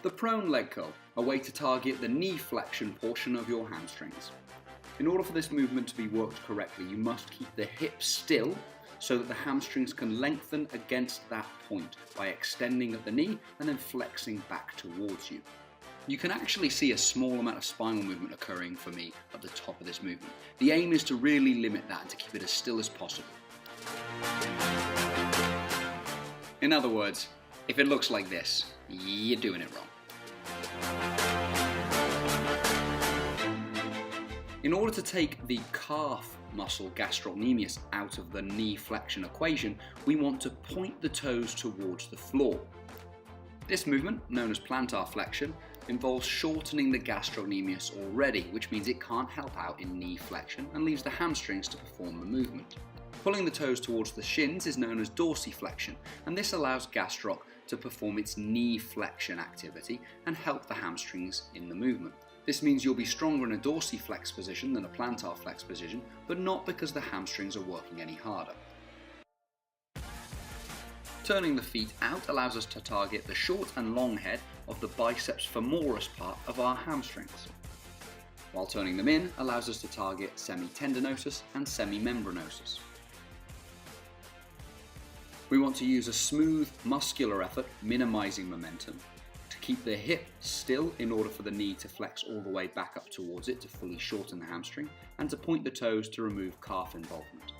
The prone leg curl, a way to target the knee flexion portion of your hamstrings. In order for this movement to be worked correctly, you must keep the hips still so that the hamstrings can lengthen against that point by extending at the knee and then flexing back towards you. You can actually see a small amount of spinal movement occurring for me at the top of this movement. The aim is to really limit that and to keep it as still as possible. In other words, if it looks like this, you're doing it wrong. In order to take the calf muscle gastrocnemius out of the knee flexion equation, we want to point the toes towards the floor. This movement, known as plantar flexion, involves shortening the gastrocnemius already, which means it can't help out in knee flexion and leaves the hamstrings to perform the movement. Pulling the toes towards the shins is known as dorsiflexion, and this allows gastroc to perform its knee flexion activity and help the hamstrings in the movement. This means you'll be stronger in a dorsiflex position than a plantar flex position, but not because the hamstrings are working any harder. Turning the feet out allows us to target the short and long head of the biceps femoris part of our hamstrings, while turning them in allows us to target semitendinosus and semimembranosus. We want to use a smooth muscular effort, minimizing momentum, to keep the hip still in order for the knee to flex all the way back up towards it to fully shorten the hamstring, and to point the toes to remove calf involvement.